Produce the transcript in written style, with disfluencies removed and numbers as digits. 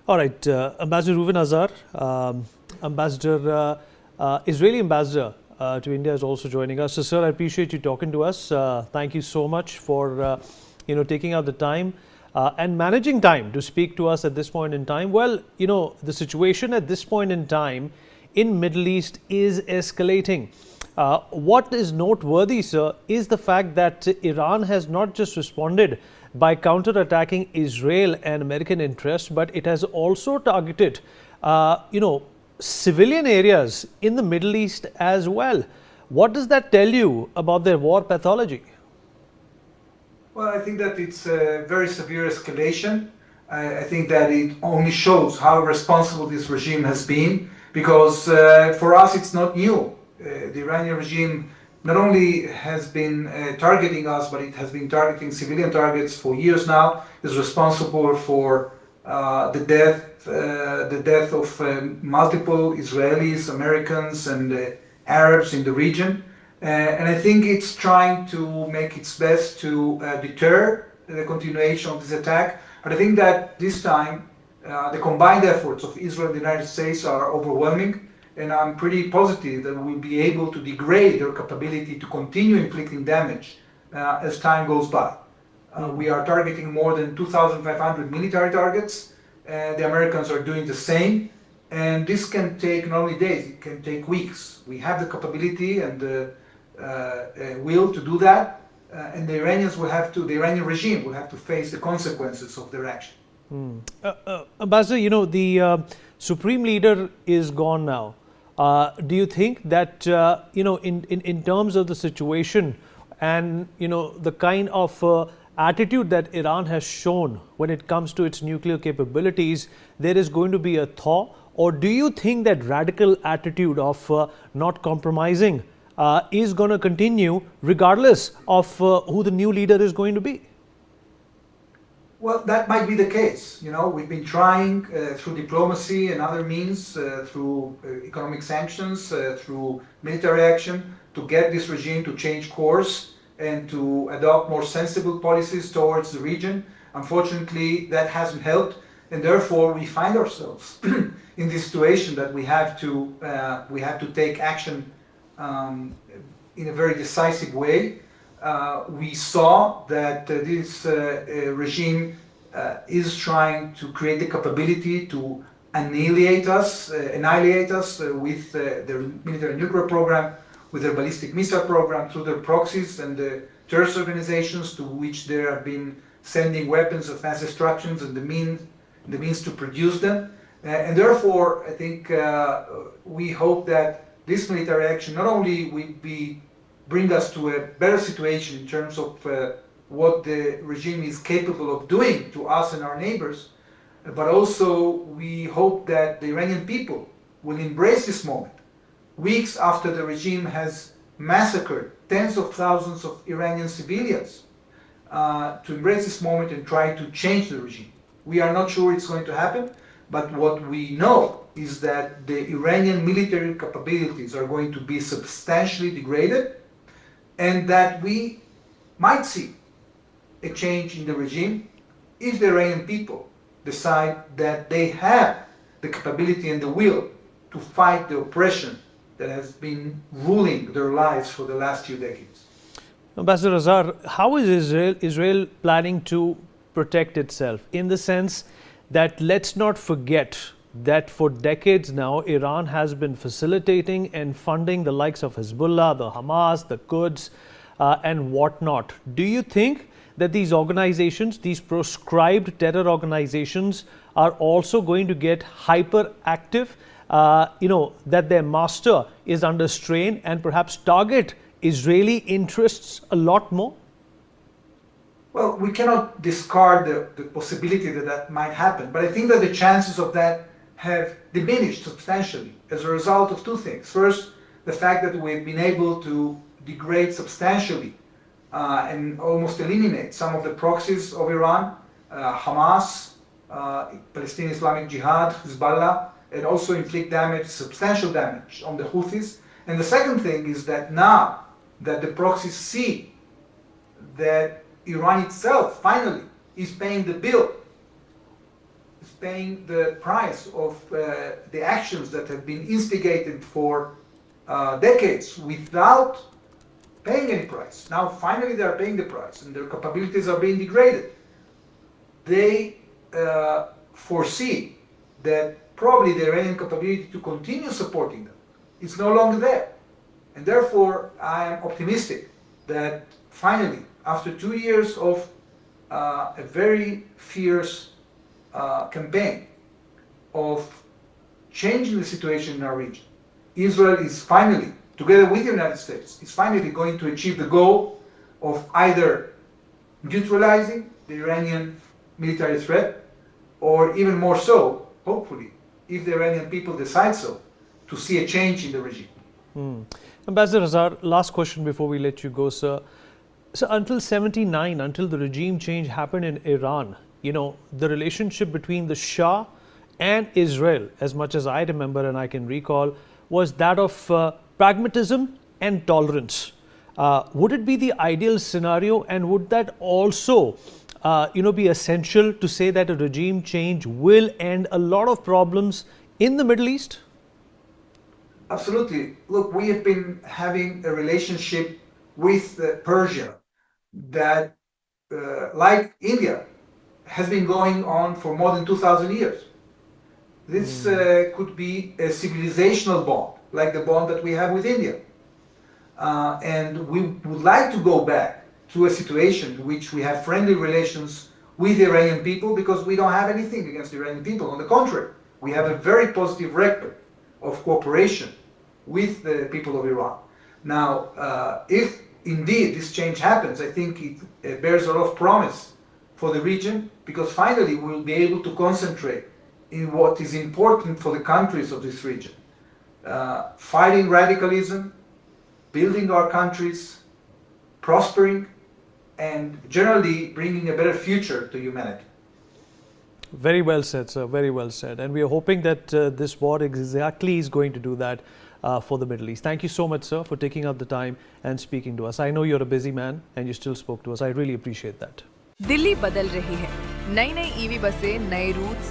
All right, Ambassador Reuven Azar, Israeli ambassador to India is also joining us. So, sir, I appreciate you talking to us. Thank you so much for taking out the time and managing time to speak to us at this point in time. Well, the situation at this point in time in Middle East is escalating. What is noteworthy, sir, is the fact that Iran has not just responded by counterattacking Israel and American interests, but it has also targeted, civilian areas in the Middle East as well. What does that tell you about their war pathology? Well, I think that it's a very severe escalation. I think that it only shows how responsible this regime has been, because for us it's not new. The Iranian regime not only has been targeting us, but it has been targeting civilian targets for years now. Is responsible for the death of multiple Israelis, Americans, and Arabs in the region. And I think it's trying to make its best to deter the continuation of this attack. But I think that this time the combined efforts of Israel and the United States are overwhelming. And I'm pretty positive that we'll be able to degrade their capability to continue inflicting damage as time goes by. We are targeting more than 2,500 military targets. The Americans are doing the same. And this can take not only days, it can take weeks. We have the capability and the will to do that. And the Iranian regime will have to face the consequences of their action. Ambassador, the Supreme Leader is gone now. Do you think that, in terms of the situation and, the kind of attitude that Iran has shown when it comes to its nuclear capabilities, there is going to be a thaw? Or do you think that radical attitude of not compromising is going to continue regardless of who the new leader is going to be? Well, that might be the case. We've been trying through diplomacy and other means, through economic sanctions, through military action, to get this regime to change course and to adopt more sensible policies towards the region. Unfortunately, that hasn't helped, and therefore we find ourselves in this situation that we have to take action in a very decisive way. We saw that this regime is trying to create the capability to annihilate us with their military nuclear program, with their ballistic missile program, through their proxies and the terrorist organizations to which they have been sending weapons of mass destruction and the means to produce them. And therefore, I think we hope that this military action not only will bring us to a better situation in terms of what the regime is capable of doing to us and our neighbors, but also we hope that the Iranian people will embrace this moment, weeks after the regime has massacred tens of thousands of Iranian civilians, to embrace this moment and try to change the regime. We are not sure it's going to happen, but what we know is that the Iranian military capabilities are going to be substantially degraded, and that we might see a change in the regime if the Iranian people decide that they have the capability and the will to fight the oppression that has been ruling their lives for the last few decades. Ambassador Azar, how is Israel planning to protect itself? In the sense that, let's not forget that for decades now, Iran has been facilitating and funding the likes of Hezbollah, the Hamas, the Quds, and whatnot. Do you think that these organizations, these proscribed terror organizations, are also going to get hyperactive? That their master is under strain and perhaps target Israeli interests a lot more? Well, we cannot discard the possibility that might happen, but I think that the chances of that have diminished substantially as a result of two things. First, the fact that we've been able to degrade substantially and almost eliminate some of the proxies of Iran, Hamas, Palestinian Islamic Jihad, Hezbollah, and also inflict damage, substantial damage on the Houthis. And the second thing is that now that the proxies see that Iran itself finally is paying the bill, is paying the price of the actions that have been instigated for decades without paying any price. Now finally they are paying the price and their capabilities are being degraded. They foresee that probably the Iranian capability to continue supporting them is no longer there. And therefore I am optimistic that finally, after 2 years of a very fierce campaign of changing the situation in our region, Israel is finally, together with the United States, is finally going to achieve the goal of either neutralizing the Iranian military threat, or even more so, hopefully, if the Iranian people decide so, to see a change in the regime. Ambassador Azar, last question before we let you go, sir. So until 79, until the regime change happened in Iran, the relationship between the Shah and Israel, as much as I remember and I can recall, was that of pragmatism and tolerance. Would it be the ideal scenario, and would that also be essential to say that a regime change will end a lot of problems in the Middle East? Absolutely. Look, we have been having a relationship with Persia that, like India, has been going on for more than 2,000 years. This could be a civilizational bond, like the bond that we have with India. And we would like to go back to a situation in which we have friendly relations with the Iranian people, because we don't have anything against the Iranian people. On the contrary, we have a very positive record of cooperation with the people of Iran. Now, if indeed this change happens, I think it bears a lot of promise for the region, because finally we will be able to concentrate in what is important for the countries of this region. Fighting radicalism, building our countries, prospering, and generally bringing a better future to humanity. Very well said, sir. Very well said. And we are hoping that this war exactly is going to do that for the Middle East. Thank you so much, sir, for taking out the time and speaking to us. I know you're a busy man and you still spoke to us. I really appreciate that. Delhi बदल रही है, नई नई EV बसें, नए roots